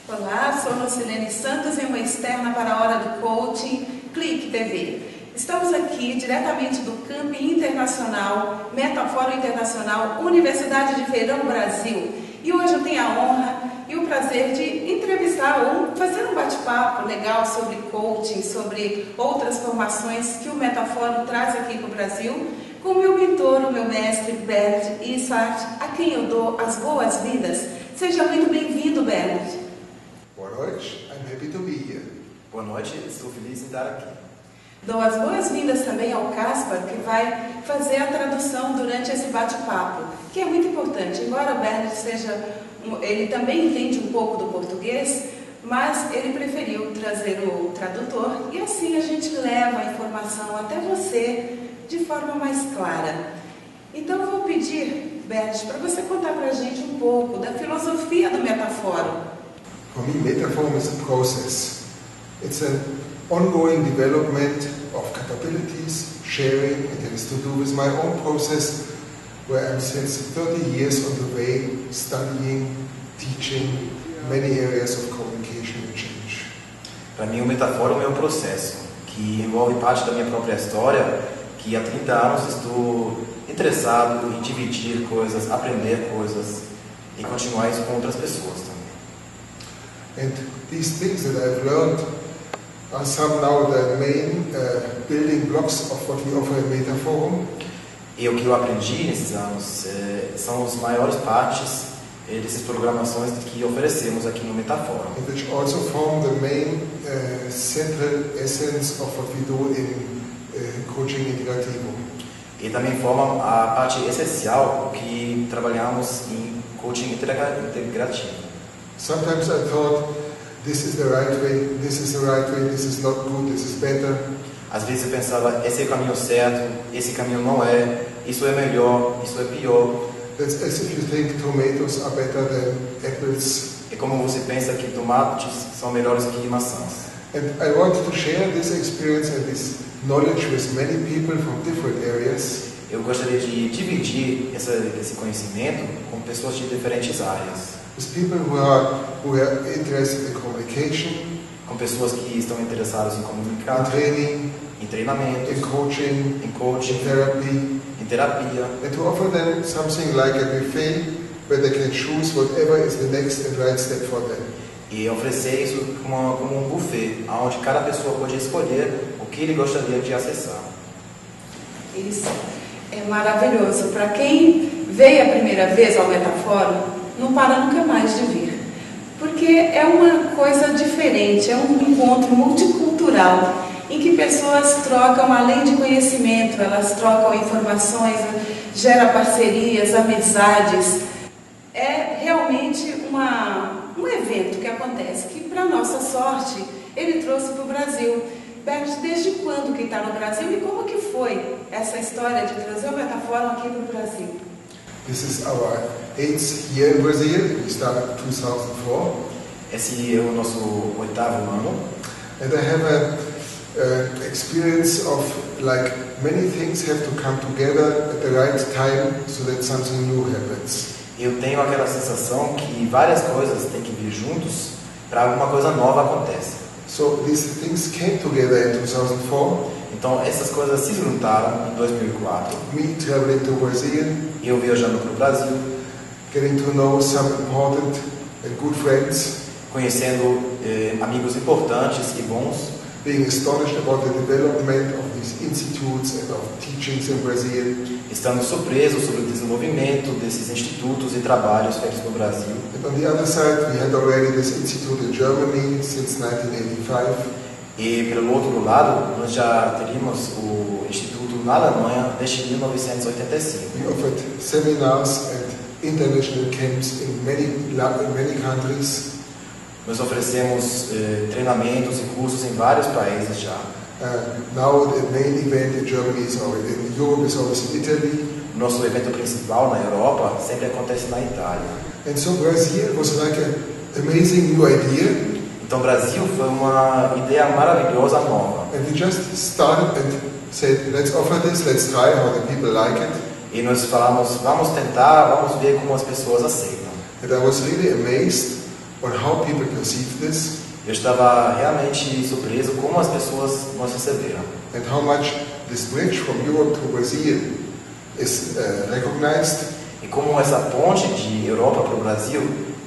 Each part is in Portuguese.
Olá, sou Lucilene Santos e uma externa para a Hora do Coaching, Clique TV. Estamos aqui diretamente do Camping Internacional, Metafórum Internacional, Universidade de Feirão, Brasil. E hoje eu tenho a honra e o prazer de entrevistar ou fazer um bate-papo legal sobre coaching, sobre outras formações que o Metafórum traz aqui para o Brasil, com o meu mentor, o meu mestre, Bernard Issart, a quem eu dou as boas-vindas. Seja muito bem-vindo, Bernard. Boa noite, I'm happy to be here. Boa noite, estou feliz em estar aqui. Dou as boas-vindas também ao Caspar, que vai fazer a tradução durante esse bate-papo, que é muito importante. Embora o Bernard ele também entende um pouco do português, mas ele preferiu trazer o tradutor e assim a gente leva a informação até você de forma mais clara. Então eu vou pedir, Bernard, para você contar para a gente um pouco da filosofia do Metafórum. For me, Metafórum is a process. It's an ongoing development of capabilities, sharing. It has to do with my own process, where I'm since 30 years on the way, studying, teaching many areas of communication and change. Para mim, o Metafórum é um processo que envolve parte da minha própria história, que há 30 anos estou interessado em dividir coisas, aprender coisas e continuar isso com outras pessoas também. And these things that I've learned are somehow the main building blocks of what we offer in Metafórum. E o que eu aprendi nesses anos são as maiores partes dessas programações que oferecemos aqui no Metafórum. And which also form the main central essence of what we do in coaching integrativo. E também formam a parte essencial que trabalhamos em coaching integrativo. Sometimes I thought, this is the right way, this is the right way, this is not good, this is better. Às vezes eu pensava, esse é o caminho certo, esse caminho não é, isso é melhor, isso é pior. That's as if you think tomatoes are better than apples. É como você pensa que tomates são melhores que maçãs. And I want to share this experience and this knowledge with many people from different areas. Eu gostaria de dividir esse conhecimento com pessoas de diferentes áreas. With people who are interested in communication, com pessoas que estão interessadas em comunicar, in training, em treinamento, in coaching, in therapy, em terapia, and to offer them something like a buffet where they can choose whatever is the next and right step for them. E oferecer isso como um buffet, onde cada pessoa pode escolher o que ele gostaria de acessar. Isso é maravilhoso. Para quem veio a primeira vez ao Metafórum, não para nunca mais de vir. Porque é uma coisa diferente, é um encontro multicultural, em que pessoas trocam, além de conhecimento, elas trocam informações, gera parcerias, amizades. É realmente um evento que acontece, que para nossa sorte, ele trouxe para o Brasil. Bernard, desde quando que está no Brasil e como que foi essa história de trazer o Metafórum aqui para o Brasil? This is our 8th year in Brazil. We started in 2004. Esse é o nosso 8º ano. And I have an experience of like many things have to come together at the right time so that something new happens. Eu tenho aquela sensação que várias coisas têm que vir juntos para alguma coisa nova aconteça. So these things came together in 2004. Então essas coisas se juntaram em 2004. Me traveling to Brazil, eu viajando para o Brasil, getting to know some important and good friends, conhecendo amigos importantes e bons, being astonished about the development of these institutes and of teachings in Brazil. Estando surpresos sobre o desenvolvimento desses institutos e trabalhos feitos no Brasil. And on the other side, we had already this institute in Germany since 1985. E pelo outro lado, nós já teríamos o instituto na Alemanha desde 1985. We offered seminars and international camps in many countries. Nós oferecemos treinamentos e cursos em vários países já. Now the main event in Germany is always in Europe, is always in Italy. Nosso evento principal na Europa sempre acontece na Itália. And so Brazil was like an amazing new idea. Então, o Brasil foi uma ideia maravilhosa nova. And we just started and said, let's offer this, let's try how the people like it. E nós falamos, vamos tentar, vamos ver como as pessoas aceitam. And I was really amazed on how people perceive this Eu estava realmente surpreso como as pessoas nos receberam. and how much this bridge from Europe to Brazil is recognized E como essa ponte de Europa para o Brasil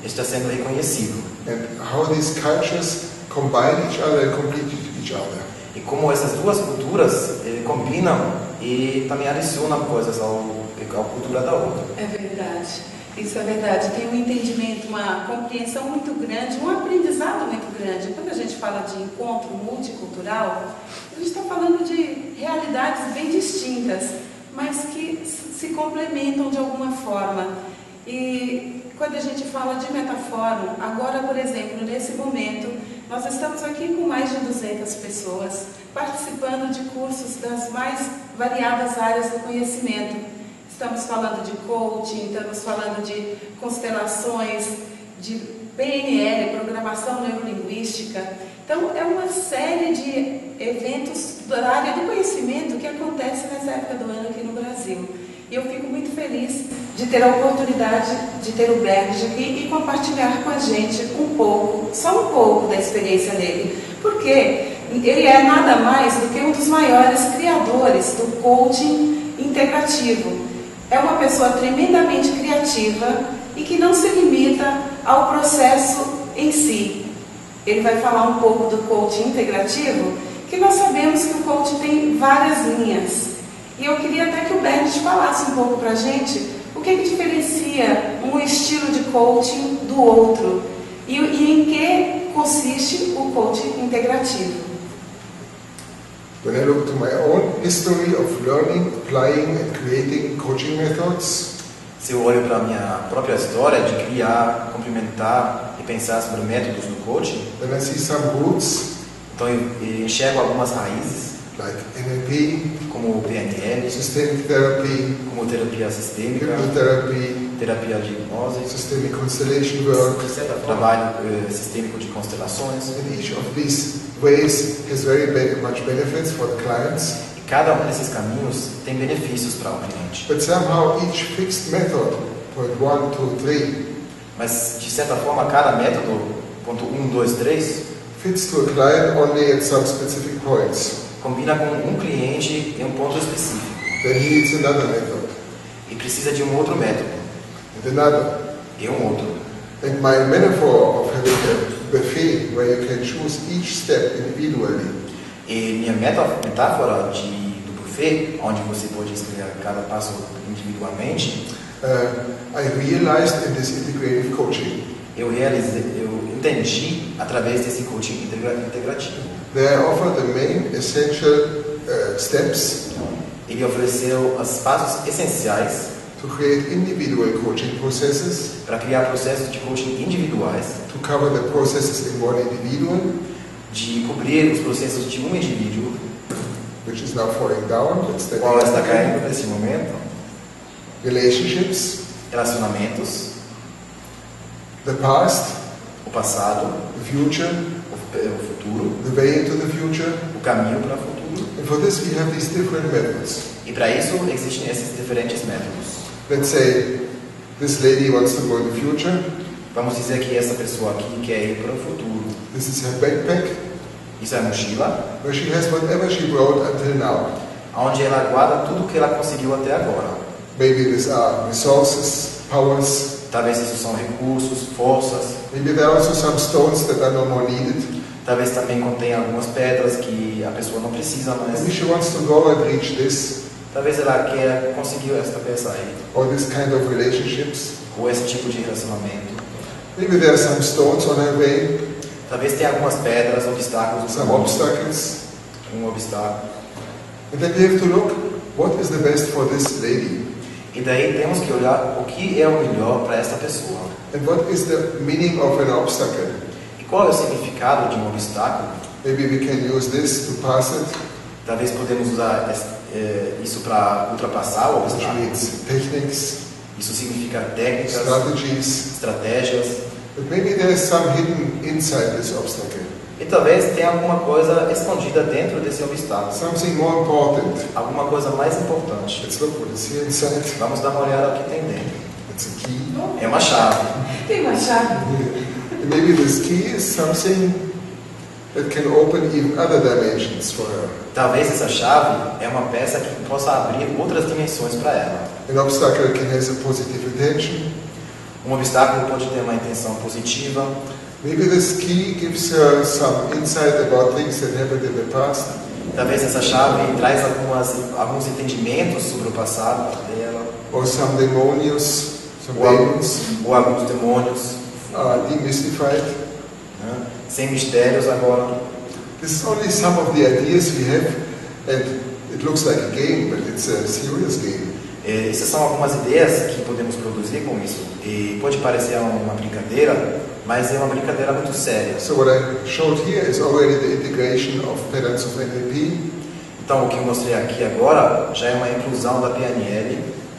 está sendo reconhecido. and how these cultures combine each other and complete each other. E como essas duas culturas combinam e também adicionam coisas à cultura da outra. É verdade, isso é verdade. Tem um entendimento, uma compreensão muito grande, um aprendizado muito grande. Quando a gente fala de encontro multicultural, a gente está falando de realidades bem distintas, mas que se complementam de alguma forma. E quando a gente fala de Metafórum, agora, por exemplo, nesse momento, nós estamos aqui com mais de 200 pessoas participando de cursos das mais variadas áreas do conhecimento. Estamos falando de coaching, estamos falando de constelações, de PNL, Programação Neurolinguística. Então, é uma série de eventos da área do conhecimento que acontece nessa época do ano aqui no Brasil. E eu fico muito feliz de ter a oportunidade de ter o Berg aqui e compartilhar com a gente um pouco, só um pouco da experiência dele. Porque ele é nada mais do que um dos maiores criadores do coaching integrativo. É uma pessoa tremendamente criativa e que não se limita ao processo em si. Ele vai falar um pouco do coaching integrativo, que nós sabemos que o coaching tem várias linhas. E eu queria até que o Berg falasse um pouco para a gente o que diferencia um estilo de coaching do outro e em que consiste o coaching integrativo. When I look to my own history of learning, applying and creating coaching methods, Se eu olho para a minha própria história de criar, complementar e pensar sobre métodos no coaching, then I see some roots então eu enxergo algumas raízes, like NLP, como o PNL, systemic therapy, como terapia sistêmica, hypnotherapy, terapia de hipnose, systemic constellation work, trabalho sistêmico de constelações. and each of these ways has very much benefits for the clients. E cada um desses caminhos tem benefícios para o cliente. But somehow each fixed method, point 1, 2, 3, Mas, de certa forma, cada método, ponto 1, 2, 3, fits to a client only at some specific points. combina com um cliente em um ponto específico. Then he needs another method, E precisa de um outro método, and another. e um outro. And my metaphor of having a buffet where you can choose each step individually E minha metáfora do buffet, onde você pode escolher cada passo individualmente, I realized in this integrative coaching. eu entendi através desse coaching integrativo. They offer the main essential steps Ele ofereceu os passos essenciais to create individual coaching processes, para criar processos de coaching individuais, to cover the processes in one individual, de cobrir os processos de um indivíduo, which is now falling down, it's the qual está caindo nesse momento, relationships, relacionamentos, the past, o passado, the future, o futuro, the way into the future. o caminho para o futuro. And for this we have these different methods. E para isso existem esses diferentes métodos. Let's say this lady wants to go in the future. Vamos dizer que essa pessoa aqui quer ir para o futuro. This is her backpack, Isso é a mochila, where she has whatever she brought until now. onde ela guarda tudo que ela conseguiu até agora. Maybe these are resources, powers. Talvez isso são recursos, forças. Maybe there are also some stones that are no more needed. Talvez também contenha algumas pedras que a pessoa não precisa mais. Maybe she wants to go and reach this, Talvez ela queira conseguir essa peça aí, or this kind of relationships. ou esse tipo de relacionamento. Maybe there are some stones on her way, Talvez tenha algumas pedras, obstáculos no some caminho, obstacles. obstáculo. And then we have to look, what is the best for this lady? E daí temos que olhar o que é o melhor para essa pessoa. And what is the meaning of an obstacle? E qual é o significado de um obstáculo? Maybe we can use this to pass it, Talvez podemos usar isso para ultrapassar o which obstáculo. means techniques, Isso significa técnicas, strategies. estratégias. But maybe there is some hidden inside this obstacle. E talvez tenha alguma coisa escondida dentro desse obstáculo. Something more important. Alguma coisa mais importante. Let's look what is here inside. Vamos dar uma olhada o que tem dentro. It's a key. É uma chave. Tem uma chave. And maybe this key is something that can open even other dimensions for her. Talvez essa chave é uma peça que possa abrir outras dimensões para ela. An obstacle can have a positive intention. Um obstáculo pode ter uma intenção positiva. Maybe this key gives her some insight about things that happened in the past. Talvez essa chave traz alguns entendimentos sobre o passado dela. Or some demonios, some demons Ou alguns demônios, are demystified. né? Sem mistérios agora. This is only some of the ideas we have, and it looks like a game, but it's a serious game. Essas são algumas ideias que podemos produzir com isso. E pode parecer uma brincadeira, mas é uma brincadeira muito séria. So what I showed here is already the integration of patterns of NLP, Então, o que eu mostrei aqui agora já é uma inclusão da PNL,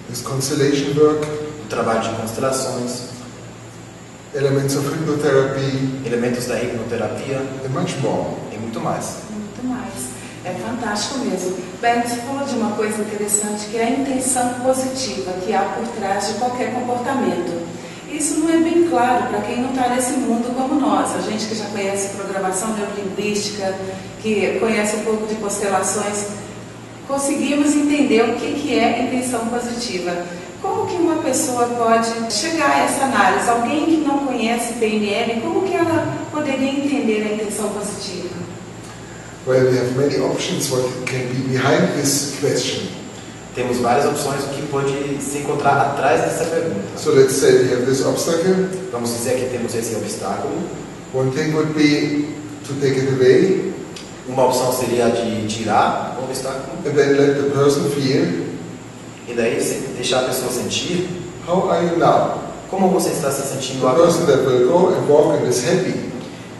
this constellation work, do trabalho de constelações, elements of hypnotherapy, elementos da hipnoterapia and much more. e muito mais. Muito mais. É fantástico mesmo. Bem, você falou de uma coisa interessante, que é a intenção positiva que há por trás de qualquer comportamento. Isso não é bem claro para quem não está nesse mundo como nós. A gente que já conhece programação neurolinguística, que conhece um pouco de constelações, conseguimos entender o que é intenção positiva. Como que uma pessoa pode chegar a essa análise? Alguém que não conhece PNL, como que ela poderia entender a intenção positiva? Well, we have many options what can be behind this question. Temos várias opções do que pode se encontrar atrás dessa pergunta. So let's say we have this obstacle. Vamos dizer que temos esse obstáculo. One thing would be to take it away, Uma opção seria de tirar o obstáculo and then let the person feel, e daí deixar a pessoa sentir how are you now? como você está se sentindo The agora. person that will go and walk and is happy,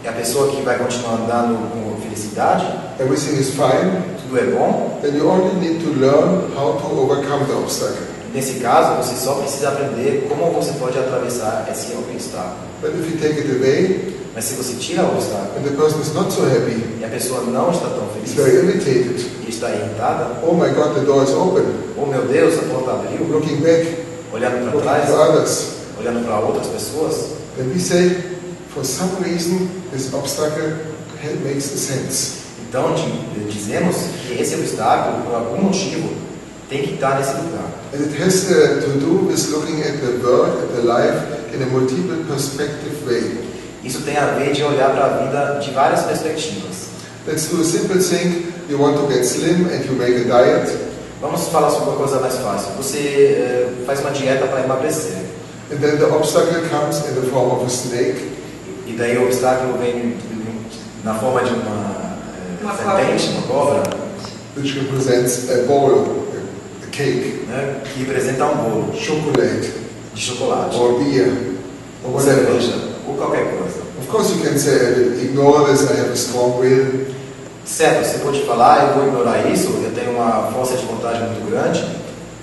É a pessoa que vai continuar andando com felicidade, everything is fine, tudo é bom. then you only need to learn how to overcome the obstacle. Nesse caso, você só precisa aprender como você pode atravessar esse obstáculo. But if you take it away, Mas se você tira o obstáculo and the person is not so happy, e a pessoa não está tão is feliz very irritated, e está irritada, oh my God, the door is open, oh meu Deus, a porta abriu, looking back, olhando para looking trás, to others, olhando para outras pessoas, then we say, for some reason, this obstacle makes sense. então dizemos que esse obstáculo, por algum motivo, tem que estar nesse lugar. And it has to do with looking at the world, at the life, in a multiple perspective way. Isso tem a ver de olhar para a vida de várias perspectivas. Let's do a simple thing. You want to get slim and you make a diet. Vamos falar sobre uma coisa mais fácil. Você faz uma dieta para emagrecer. And then the obstacle comes in the form of a snake. E daí o obstáculo vem na forma de uma serpente, uma cobra, Which represents a bowl, a cake, né, que representa um bolo chocolate, de chocolate, or beer, or ou whatever. cerveja, ou qualquer coisa. Of course you can say, I will ignore this, I have a strong will. Certo, você pode falar, eu vou ignorar isso, eu tenho uma força de vontade muito grande,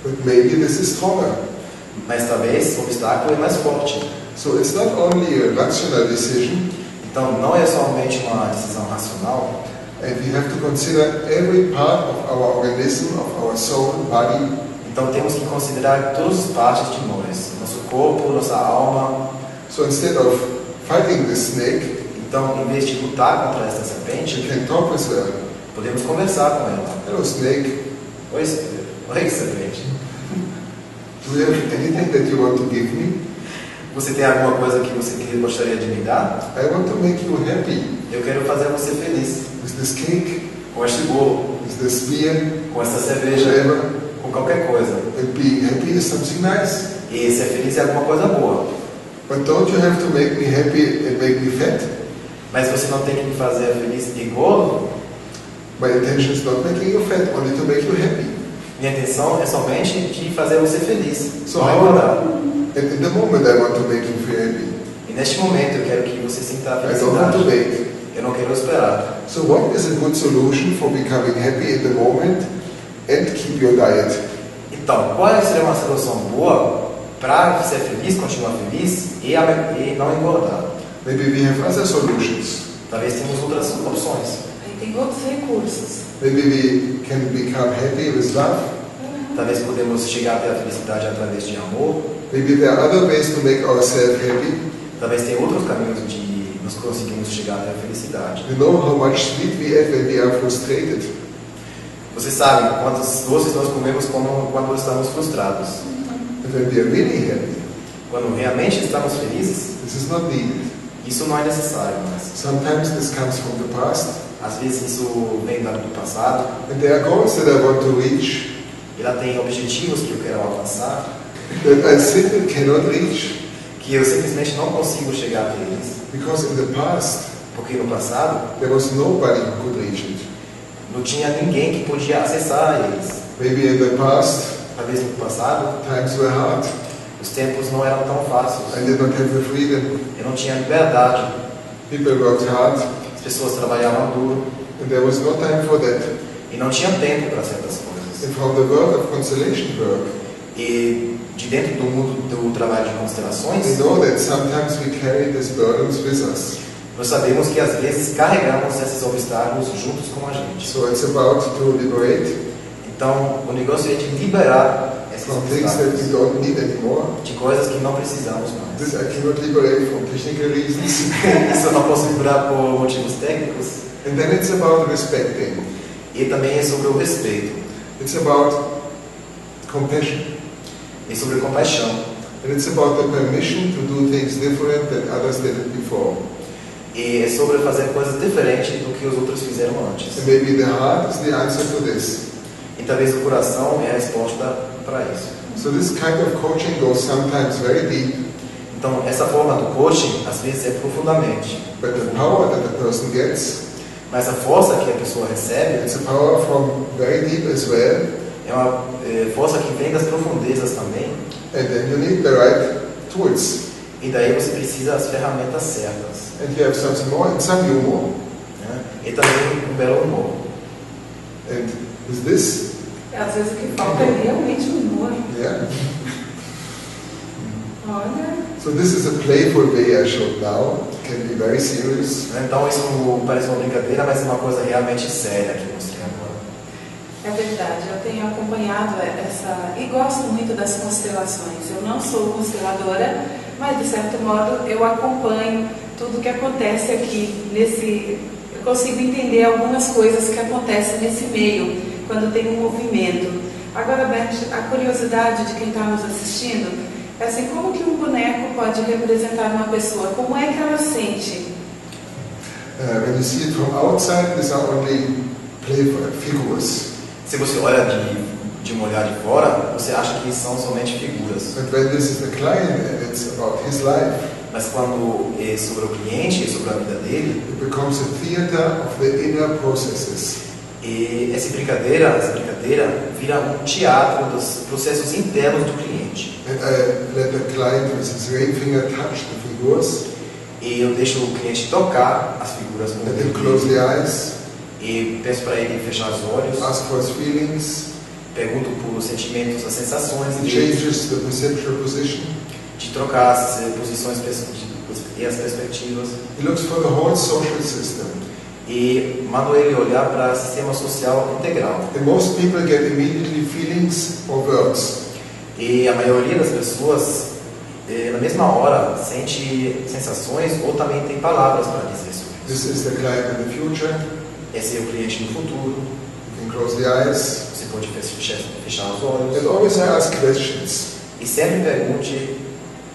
But maybe this is stronger. mas talvez o obstáculo é mais forte. So it's not only a rational decision, Então não é somente uma decisão racional, and we have to consider every part of our organism, of our soul, body. então temos que considerar todas as partes de nós, nosso corpo, nossa alma. So instead of fighting the snake, Então, em vez de lutar contra essa you serpente, can talk with her. podemos conversar com ela. Hello snake, Oi, serpente. do you have anything that you want to give me? Você tem alguma coisa que você gostaria de me dar? I want to make you happy Eu quero fazer você feliz. with this cake, Com este bolo, with this beer, com essa cerveja, whatever. com qualquer coisa. And being happy is something nice. E ser feliz é alguma coisa boa. But don't you have to make me happy and make me fat? Mas você não tem que me fazer feliz e gordo. My intention is not making you fat, only to make you happy. Minha intenção é somente de fazer você feliz. So Não é how, engordar. and in the moment I want to make you feel happy. E neste momento eu quero que você sinta a I don't want to felicidade. wait. Eu não quero esperar. So what is a good solution for becoming happy in the moment and keep your diet? Então, qual seria uma solução boa para ser feliz, continuar feliz e não engordar? Maybe we have other solutions. Talvez temos outras opções. Aí tem outros recursos. Maybe we can become happy with love. Talvez podemos chegar até a felicidade através de amor. Maybe there are other ways to make ourselves happy. Talvez tenha outros caminhos de nós conseguimos chegar até a felicidade. You know how much sweet we have when we are frustrated. Você sabe quantos doces nós comemos quando estamos frustrados. And when we are really happy, Quando realmente estamos felizes, this is not needed. isso não é necessário mais. Sometimes this comes from the past, Às vezes isso vem do passado, and there are goals that I want to reach ela tem objetivos que eu quero alcançar, that I simply cannot reach que eu simplesmente não consigo chegar até eles. because in the past Porque no passado there was nobody who could reach it. não tinha ninguém que podia acessar eles. Maybe in the past Talvez no passado times were hard. os tempos não eram tão fáceis. I did not have the freedom. Eu não tinha liberdade. People worked hard, As pessoas trabalhavam duro and there was no time for that. e não tinha tempo para certas coisas. And from the world of constellation work, E de dentro do mundo do trabalho de we constelações, know that sometimes we carry these burdens with us. nós sabemos que às vezes carregamos esses obstáculos juntos com a gente. So it's about to liberate Então, o negócio é de liberar esses from things that we obstáculos don't need anymore. de coisas que não precisamos mais. This I cannot liberate from technical reasons. Isso eu não posso liberar por motivos técnicos. And then it's about respecting. E também é sobre o respeito It's about compassion. e sobre compaixão. And it's about the permission to do things different than others did it before. E é sobre fazer coisas diferentes do que os outros fizeram antes. And maybe the heart is the answer to this. E talvez o coração é a resposta para isso. So this kind of coaching goes sometimes very deep, Então, essa forma do coaching, às vezes, é profundamente. but the power that the person gets, Mas a força que a pessoa recebe it's a power from very deep as well. é uma força que vem das profundezas também. And then you need the right tools. E daí você precisa das ferramentas certas. And you have something more and some humor. Né? E também um belo humor. And with this, Às vezes o que falta é realmente o humor. yeah. Olha, So this is a playful way I showed now. It can be very serious. Então isso parece uma brincadeira, mas é uma coisa realmente séria que eu mostrei agora. é verdade, eu tenho acompanhado essa e gosto muito das constelações. Eu não sou consteladora, mas de certo modo eu acompanho tudo que acontece aqui eu consigo entender algumas coisas que acontecem nesse meio, quando tem um movimento. Agora, Beth, a curiosidade de quem está nos assistindo é assim, como que um boneco pode representar uma pessoa? Como é que ela sente? When you see it from outside, these are only playful figures. Se você olha de um olhar de fora, você acha que são somente figuras. But when this is the client and it's about his life, Mas quando é sobre o cliente, é sobre a vida dele, it becomes a theater of the inner processes. e essa brincadeira vira um teatro dos processos internos do cliente. And I let the client with his ring finger touch the figures, E eu deixo o cliente tocar as figuras com o let him dedo close the eyes, e peço para ele fechar os olhos, ask for his feelings, pergunto por sentimentos, as sensações he dele, changes the perceptual position, de trocar as posições e as perspectivas, he looks for the whole social system. e mando ele olhar para o sistema social integral. And most people get immediately feelings or words. E a maioria das pessoas, na mesma hora, sente sensações ou também tem palavras para dizer sobre This isso. is the client in the future, Esse é o cliente no futuro, you can close the eyes. você pode fechar os olhos. And always I ask questions. E sempre pergunte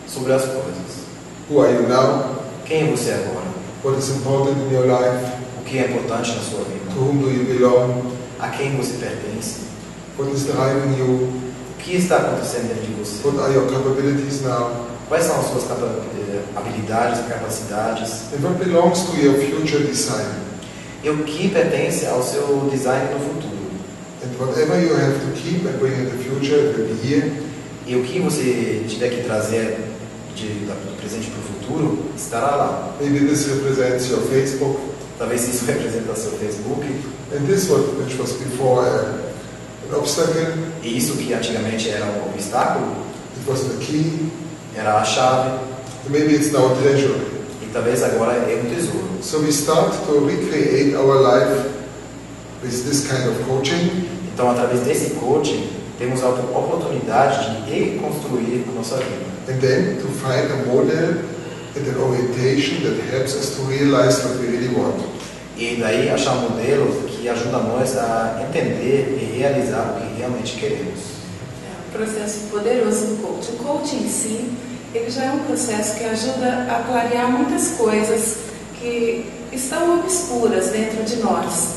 sobre as coisas. Who are you now? Quem é você agora? What is important in your life? O que é importante na sua To vida? whom do you belong? A quem você pertence? What is driving you? O que está acontecendo dentro de você? What are your capabilities now? Quais são as suas habilidades e capacidades? And what belongs to your future design? E o que pertence ao seu design no futuro? And whatever you have to keep and bring in the future, it will be here. E o que você tiver que trazer do presente para o futuro, estará lá. Maybe this represents your Facebook. Talvez isso represente seu Facebook. And this, which was before an obstacle, E isso que antigamente era um obstáculo, it was the key. era a chave. And maybe it's now a treasure. E talvez agora é um tesouro. So we start to recreate our life with this kind of coaching. Então, através desse coaching, temos a oportunidade de reconstruir a nossa vida. And then to find a model and an orientation that helps us to realize what we really want. E daí achar um modelo que ajuda nós a entender e realizar o que realmente queremos. É um processo poderoso do coach. O coach em si, ele já é um processo que ajuda a clarear muitas coisas que estão obscuras dentro de nós.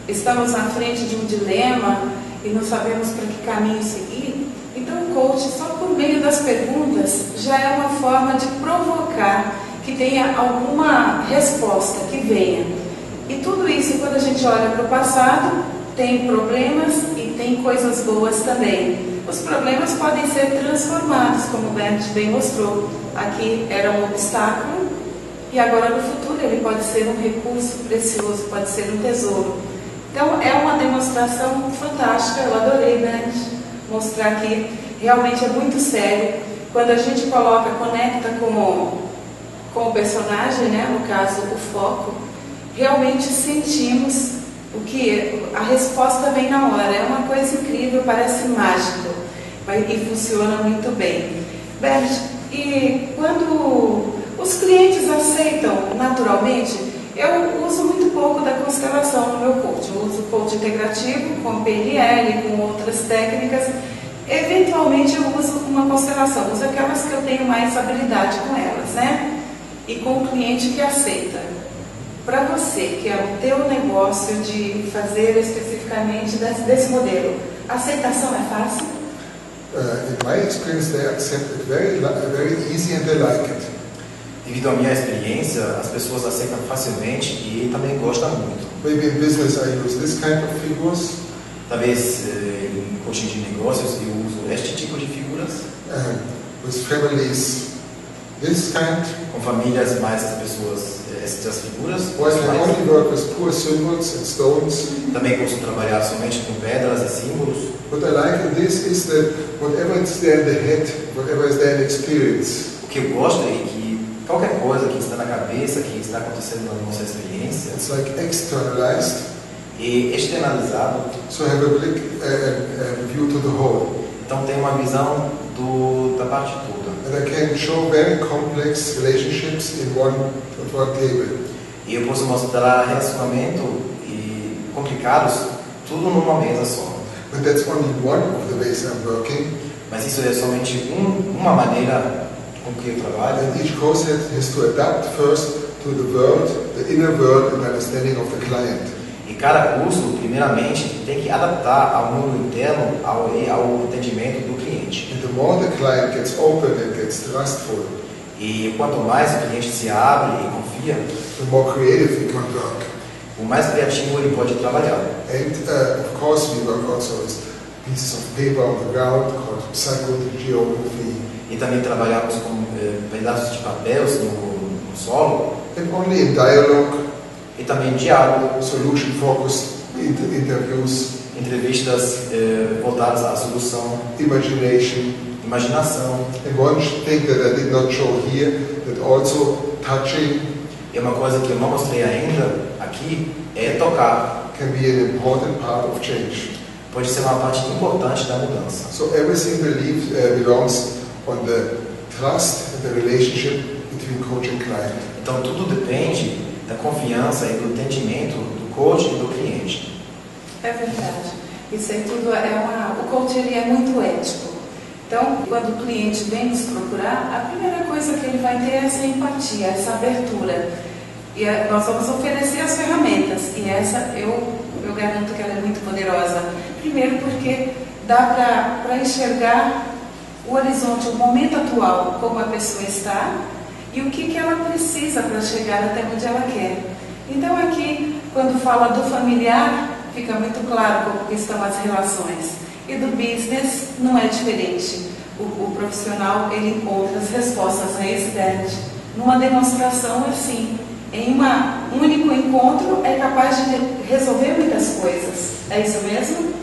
Estamos na frente de um dilema e não sabemos para que caminho seguir. Então o coach, só por meio das perguntas, já é uma forma de provocar que tenha alguma resposta, que venha. E tudo isso, quando a gente olha para o passado, tem problemas e tem coisas boas também. Os problemas podem ser transformados, como o Bernd bem mostrou. Aqui era um obstáculo e agora no futuro ele pode ser um recurso precioso, pode ser um tesouro. Então é uma demonstração fantástica, eu adorei, Bernd, mostrar que realmente é muito sério. Quando a gente conecta com o personagem, né, no caso o foco, realmente sentimos o que a resposta vem na hora. É uma coisa incrível, parece mágico, e funciona muito bem. Bernd, e quando os clientes aceitam naturalmente, eu uso muito pouco da constelação no meu coach. Eu uso coach integrativo, com PNL, com outras técnicas. Eventualmente eu uso uma constelação, uso aquelas que eu tenho mais habilidade com elas, né? E com o cliente que aceita. Para você, que é o teu negócio de fazer especificamente desse modelo, a aceitação é fácil? In my experience, they accept it very easy and they like it. Devido à minha experiência, as pessoas aceitam facilmente e também gostam muito. Maybe in business I use this kind of figures. Talvez em coaching de negócios eu uso este tipo de figuras. With families, this kind. Com famílias, mais as pessoas, estas figuras. Or I can only work with poor symbols and stones. Também posso trabalhar somente com pedras e símbolos. What I like in this is that whatever is there in the head, whatever is there in experience. O que eu gosto é que qualquer coisa que está na cabeça, que está acontecendo na nossa experiência, it's like externalized. E externalizado. So I have a view to the whole. Então tem uma visão da parte toda. And I can show very complex relationships in one table. E eu posso mostrar relacionamento e complicados tudo numa mesa só. But that's only one of the ways I'm working. Mas isso é somente uma maneira com que eu trabalho. And each course has to adapt first to the world, the inner world and understanding of the client. E cada curso, primeiramente, tem que adaptar ao mundo interno, ao entendimento do cliente. And the more the client gets open and gets trustful, e quanto mais o cliente se abre e confia, the more creative he can work. O mais criativo ele pode trabalhar. And of course we work also with pieces of paper on the ground called psychogeography. E também trabalhamos com pedaços de papéis no solo. And only in dialogue. E também diálogo. Solution focused interviews. Entrevistas voltadas à solução. Imaginação. And one thing that I did not show here, that also touching. E uma coisa que eu não mostrei ainda aqui é tocar. Can be an important part of change. Pode ser uma parte importante da mudança. So everything belongs on the trust and the relationship between coach and client. Então tudo depende da confiança e do entendimento do coach e do cliente. É verdade. Isso aí tudo o coach ele é muito ético. Então, quando o cliente vem nos procurar, a primeira coisa que ele vai ter é essa empatia, essa abertura. E nós vamos oferecer as ferramentas. E essa eu garanto que ela é muito poderosa. Primeiro porque dá para enxergar o horizonte, o momento atual, como a pessoa está e o que ela precisa para chegar até onde ela quer. Então aqui, quando fala do familiar, fica muito claro como estão as relações. E do business não é diferente. O profissional ele encontra as respostas, não é esse, Bernd? Numa demonstração assim, em um único encontro é capaz de resolver muitas coisas. É isso mesmo?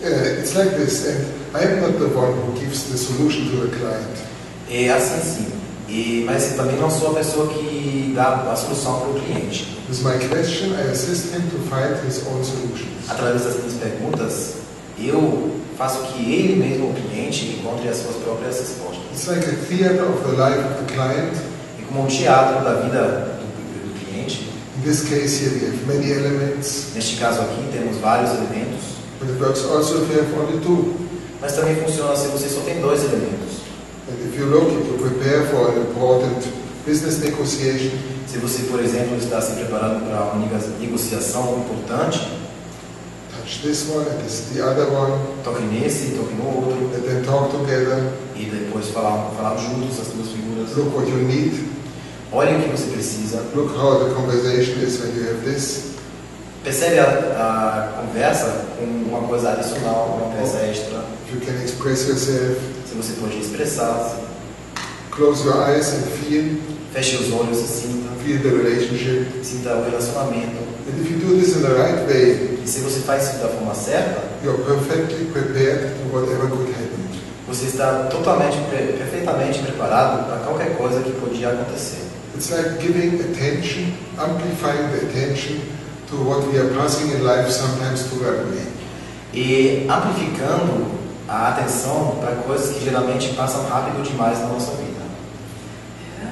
It's like this, and I am not the one who gives the solution to the client. É assim sim. Mas também não sou a pessoa que dá a solução para o cliente. With my question, I assist him to find his own solutions. Através das minhas perguntas, eu faço que ele mesmo, o cliente, encontre as suas próprias respostas. It's like a theater of the life of the client. É como um teatro da vida do cliente. In this case here we have many elements, Neste caso aqui temos vários elementos, but it works also if you have only two. mas também funciona se você só tem dois elementos. And if you look, if you prepare for an important business negotiation, Se você, por exemplo, está se preparando para uma negociação importante, touch this one and this the other one, toque nesse, toque no outro, and then talk together, e depois falar juntos as duas figuras. look what you need, Olhem o que você precisa. look how the conversation is when you have this, Percebe a conversa com uma coisa adicional, uma peça extra. if you can express yourself, Se você pode expressar-se, close your eyes and feche os olhos e feel the relationship. sinta o relacionamento. And if you do this in the right way, E se você faz isso da forma certa, you're perfectly prepared to whatever could happen. você está perfeitamente preparado para qualquer coisa que podia acontecer. It's like giving attention, amplifying the attention to what we are passing in life sometimes too rapidly. E amplificando a atenção para coisas que geralmente passam rápido demais na nossa vida.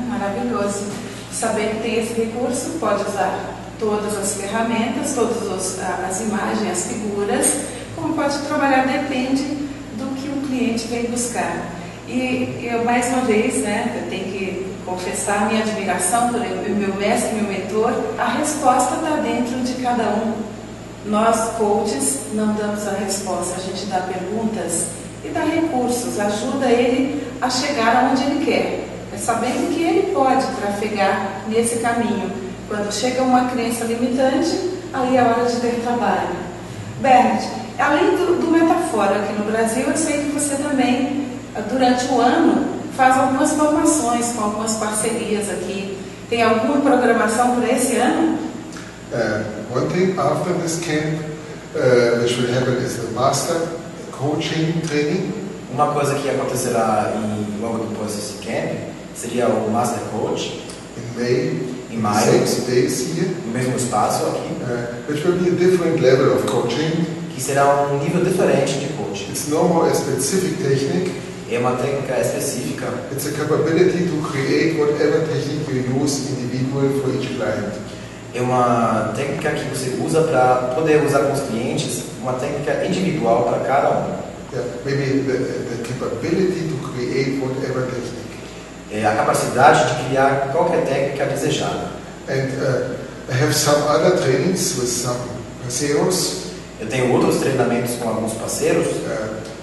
Maravilhoso. Saber que tem esse recurso, pode usar todas as ferramentas, todas as imagens, as figuras, como pode trabalhar depende do que o cliente vem buscar. E eu, mais uma vez, eu tenho que confessar minha admiração por meu mestre, meu mentor. A resposta está dentro de cada um. Nós, coaches, não damos a resposta, a gente dá perguntas e dá recursos, ajuda ele a chegar aonde ele quer. Sabendo que ele pode trafegar nesse caminho. Quando chega uma crença limitante, aí é hora de ter trabalho. Bernard, além do Metafora aqui no Brasil, eu sei que você também, durante o ano, faz algumas formações com algumas parcerias aqui. Tem alguma programação para esse ano? One thing after this camp, which will happen is the master coaching training. Uma coisa que acontecerá logo depois desse camp seria o Master Coach, In em maio, 6 days here, no mesmo espaço aqui, which will be a different level of coaching. que será um nível diferente de coaching. It's no more a specific technique, É uma técnica específica, it's a capability to create whatever technique you use individual for each client. é uma técnica que você usa para poder usar com os clientes, uma técnica individual para cada um. Yeah, maybe the capability to create whatever technique. É a capacidade de criar qualquer técnica desejada. And I have some other trainings with some parceiros. Eu tenho outros treinamentos com alguns parceiros,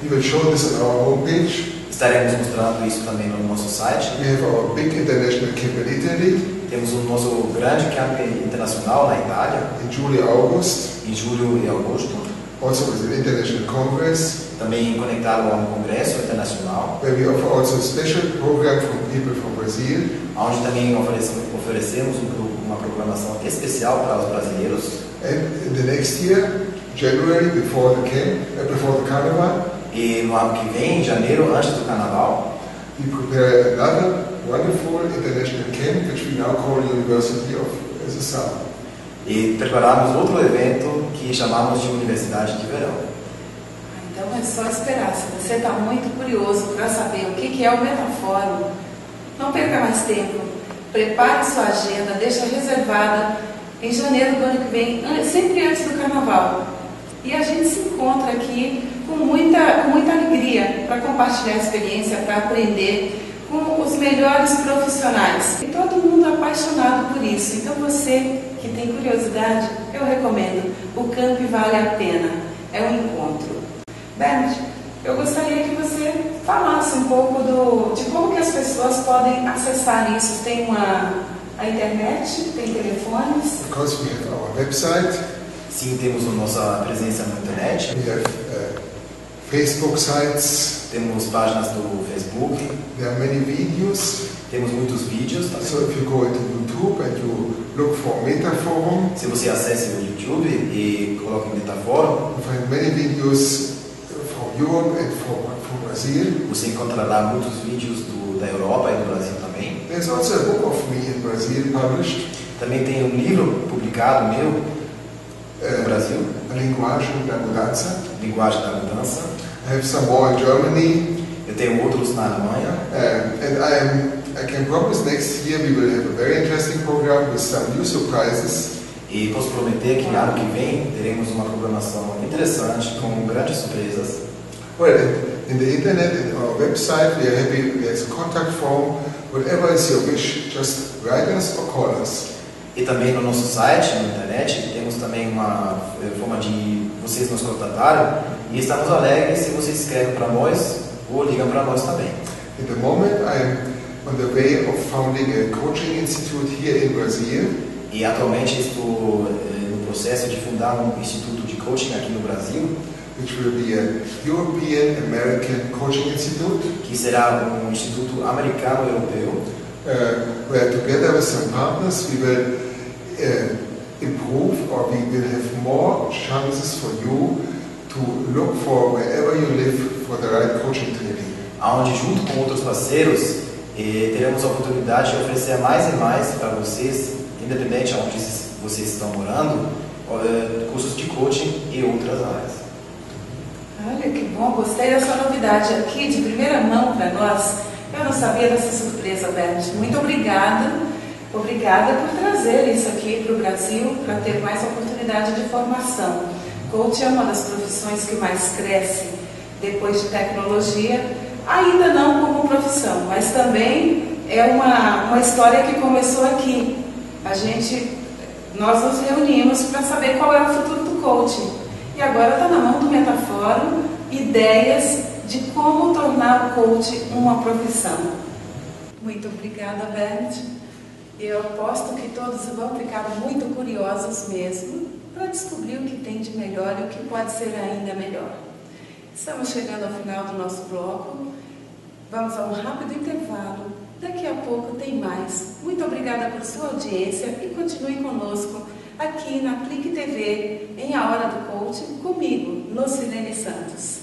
We will show this on our homepage. estaremos mostrando isso também no nosso site. We have our big international camp in Italy Temos o nosso grande camp internacional na Itália, in July, August, em julho e agosto, also with an international congress, também conectado a um congresso internacional, where we offer also a special program from people from Brazil. onde também oferecemos uma programação especial para os brasileiros. And in the next year, January, before the camp, before the carnival, E no ano que vem, em janeiro, antes do carnaval, we prepare another wonderful international camp, which we now call University of the South. e preparamos outro evento que chamamos de Universidade de Verão. Então é só esperar. Se você está muito curioso para saber o que é o Metafórum, não perca mais tempo. Prepare sua agenda, deixa reservada em janeiro do ano que vem, sempre antes do carnaval. E a gente se encontra aqui com muita alegria para compartilhar a experiência, para aprender com os melhores profissionais. E todo mundo apaixonado por isso. Então você que tem curiosidade, eu recomendo. O camp vale a pena. É um encontro. Bernard, eu gostaria que você falasse um pouco de como que as pessoas podem acessar isso. Tem a internet, tem telefones. Of course, we have our website, Sim, temos a nossa presença na internet, we have Facebook sites, temos páginas do Facebook, there are many videos. temos muitos vídeos também. So if you go into YouTube and you look for Metaforum, Se você acesse o YouTube e coloca em Metafórum, you find many videos from Europe and from Brazil. você encontrará muitos vídeos da Europa e do Brasil também. There's also a book of me in Brazil published, Também tem um livro publicado meu no Brasil, A Linguagem da Mudança. Linguagem da Mudança. I have some more in Germany, Eu tenho outros na Alemanha. and I am I can promise next year we will have a very interesting program with some new surprises. E posso prometer que ano que vem teremos uma programação interessante com grandes surpresas. Well, in the internet, in our website, we are happy. There's a contact form. Whatever is your wish, just write us or call us. E também no nosso site, na internet, temos também uma forma de vocês nos contatarem. E estamos alegres se vocês escrevem para nós ou ligam para nós também. At the moment, I am on the way of founding a coaching institute here in Brazil. E atualmente estou no processo de fundar um instituto de coaching aqui no Brasil, which will be a European American Coaching Institute, que será um instituto americano-europeu, where together with some partners we will improve, or we will have more chances for you to look for wherever you live for the right coaching training. Onde junto com outros parceiros teremos a oportunidade de oferecer mais e mais para vocês, independente de onde vocês estão morando, cursos de coaching e outras áreas. Olha que bom, gostei dessa novidade aqui de primeira mão para nós. Eu não sabia dessa surpresa, Bert. Muito obrigada. Obrigada por trazer isso aqui para o Brasil, para ter mais oportunidade de formação. Coach é uma das profissões que mais cresce depois de tecnologia, ainda não como profissão, mas também é uma história que começou aqui. Nós nos reunimos para saber qual é o futuro do coaching. E agora está na mão do Metafórum ideias de como tornar o coaching uma profissão. Muito obrigada, Bert. Eu aposto que todos vão ficar muito curiosos mesmo para descobrir o que tem de melhor e o que pode ser ainda melhor. Estamos chegando ao final do nosso bloco. Vamos a um rápido intervalo. Daqui a pouco tem mais. Muito obrigada por sua audiência e continue conosco aqui na Clique TV, em A Hora do Coaching, comigo, Lucilene Santos.